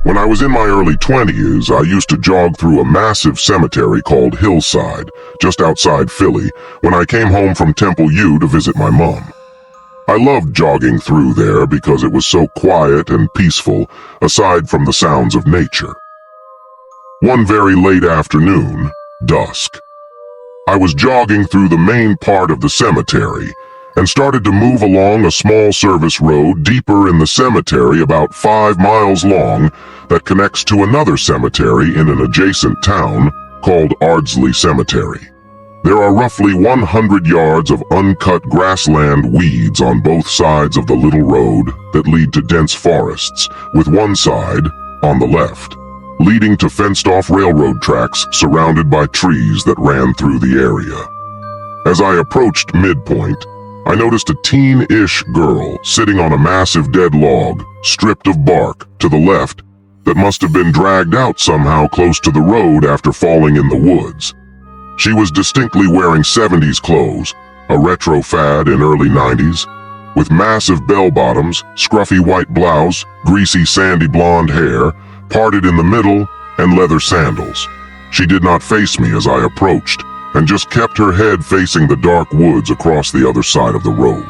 When I was in my early 20s, I used to jog through a massive cemetery called Hillside, just outside Philly, when I came home from Temple U to visit my mom. I loved jogging through there because it was so quiet and peaceful, aside from the sounds of nature. One very late afternoon, dusk, I was jogging through the main part of the cemetery and started to move along a small service road deeper in the cemetery about 5 miles long that connects to another cemetery in an adjacent town called Ardsley Cemetery. There are roughly 100 yards of uncut grassland weeds on both sides of the little road that lead to dense forests, with one side, on the left, leading to fenced-off railroad tracks surrounded by trees that ran through the area. As I approached midpoint, I noticed a teen-ish girl sitting on a massive dead log, stripped of bark, to the left, that must have been dragged out somehow close to the road after falling in the woods. She was distinctly wearing 70s clothes, a retro fad in early 90s, with massive bell-bottoms, scruffy white blouse, greasy sandy blonde hair, parted in the middle, and leather sandals. She did not face me as I approached, and just kept her head facing the dark woods across the other side of the road.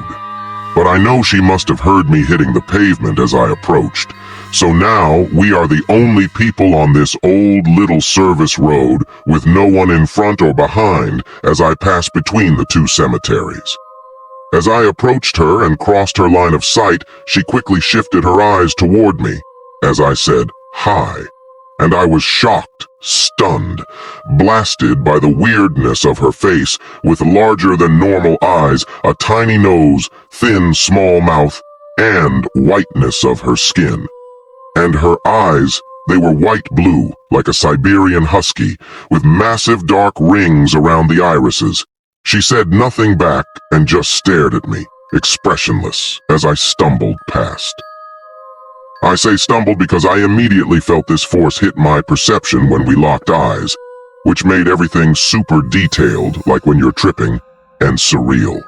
But I know she must have heard me hitting the pavement as I approached, so now we are the only people on this old little service road with no one in front or behind as I pass between the two cemeteries. As I approached her and crossed her line of sight, she quickly shifted her eyes toward me as I said, "Hi," and I was shocked, stunned, blasted by the weirdness of her face with larger than normal eyes, a tiny nose, thin, small mouth, and whiteness of her skin. And her eyes, they were white blue, like a Siberian husky, with massive dark rings around the irises. She said nothing back and just stared at me, expressionless, as I stumbled past. I say stumbled because I immediately felt this force hit my perception when we locked eyes, which made everything super detailed, like when you're tripping, and surreal.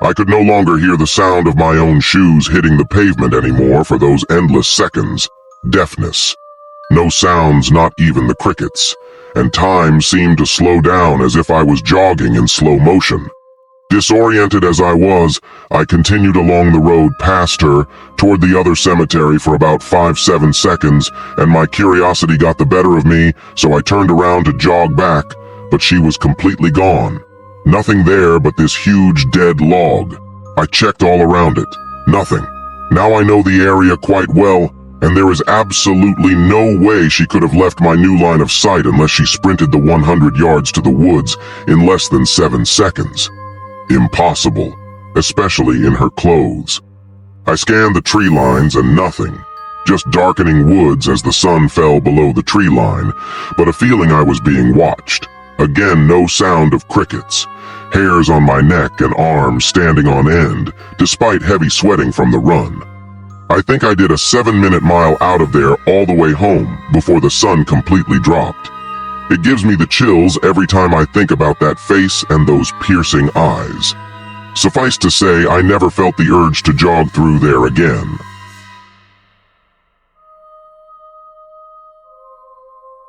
I could no longer hear the sound of my own shoes hitting the pavement anymore for those endless seconds. Deafness. No sounds, not even the crickets, and time seemed to slow down as if I was jogging in slow motion. Disoriented as I was, I continued along the road past her, toward the other cemetery for about 5-7 seconds, and my curiosity got the better of me, so I turned around to jog back, but she was completely gone. Nothing there but this huge dead log. I checked all around it. Nothing. Now I know the area quite well, and there is absolutely no way she could have left my new line of sight unless she sprinted the 100 yards to the woods in less than 7 seconds. Impossible, especially in her clothes. I scanned the tree lines and nothing. Just darkening woods as the sun fell below the tree line, but a feeling I was being watched. Again, no sound of crickets. Hairs on my neck and arms standing on end, despite heavy sweating from the run. I think I did a 7-minute mile out of there all the way home before the sun completely dropped. It gives me the chills every time I think about that face and those piercing eyes. Suffice to say, I never felt the urge to jog through there again.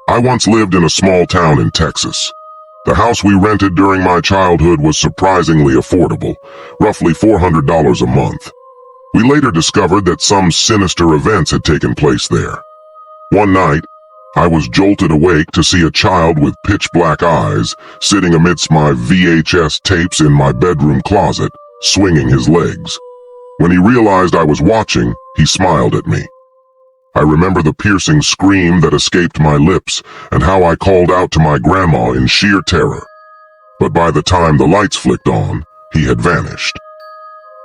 I once lived in a small town in Texas. The house we rented during my childhood was surprisingly affordable, roughly $400 a month. We later discovered that some sinister events had taken place there. One night, I was jolted awake to see a child with pitch-black eyes sitting amidst my VHS tapes in my bedroom closet, swinging his legs. When he realized I was watching, he smiled at me. I remember the piercing scream that escaped my lips and how I called out to my grandma in sheer terror. But by the time the lights flicked on, he had vanished.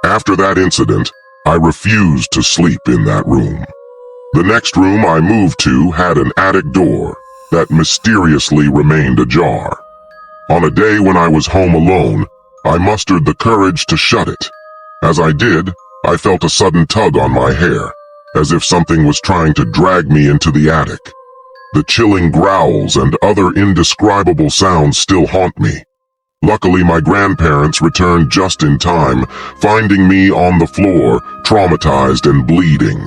After that incident, I refused to sleep in that room. The next room I moved to had an attic door that mysteriously remained ajar. On a day when I was home alone, I mustered the courage to shut it. As I did, I felt a sudden tug on my hair, as if something was trying to drag me into the attic. The chilling growls and other indescribable sounds still haunt me. Luckily, my grandparents returned just in time, finding me on the floor, traumatized and bleeding.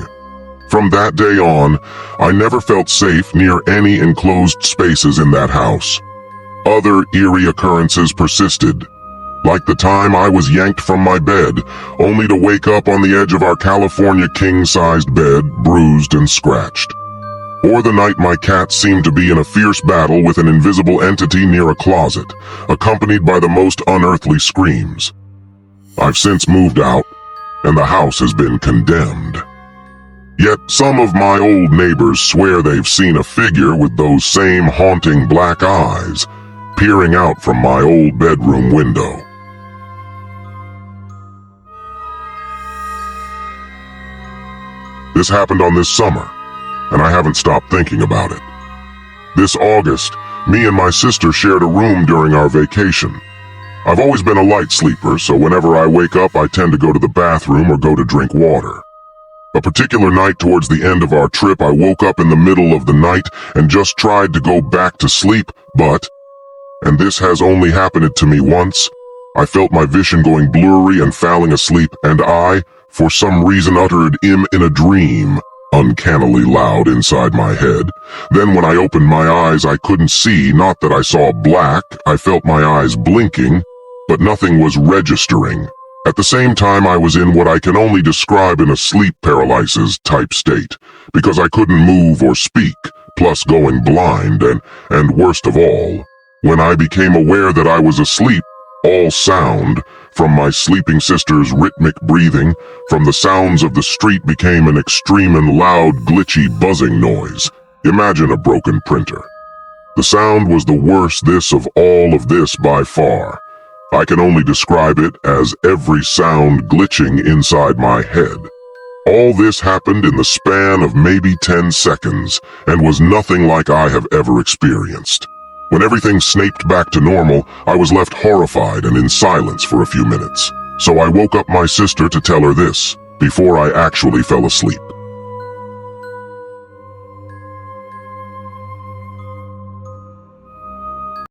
From that day on, I never felt safe near any enclosed spaces in that house. Other eerie occurrences persisted, like the time I was yanked from my bed, only to wake up on the edge of our California king-sized bed, bruised and scratched. Or the night my cat seemed to be in a fierce battle with an invisible entity near a closet, accompanied by the most unearthly screams. I've since moved out, and the house has been condemned. Yet some of my old neighbors swear they've seen a figure with those same haunting black eyes, peering out from my old bedroom window. This happened on this summer, and I haven't stopped thinking about it. This August, me and my sister shared a room during our vacation. I've always been a light sleeper, so whenever I wake up, I tend to go to the bathroom or go to drink water. A particular night towards the end of our trip, I woke up in the middle of the night and just tried to go back to sleep, and this has only happened to me once, I felt my vision going blurry and falling asleep, and I, for some reason, uttered "im" in a dream, uncannily loud inside my head. Then when I opened my eyes, I couldn't see, not that I saw black, I felt my eyes blinking, but nothing was registering. At the same time, I was in what I can only describe in a sleep paralysis type state, because I couldn't move or speak, plus going blind, and worst of all, when I became aware that I was asleep, all sound, from my sleeping sister's rhythmic breathing, from the sounds of the street became an extreme and loud, glitchy buzzing noise. Imagine a broken printer. The sound was the worst of all of this by far. I can only describe it as every sound glitching inside my head. All this happened in the span of maybe 10 seconds and was nothing like I have ever experienced. When everything snapped back to normal, I was left horrified and in silence for a few minutes. So I woke up my sister to tell her this, before I actually fell asleep.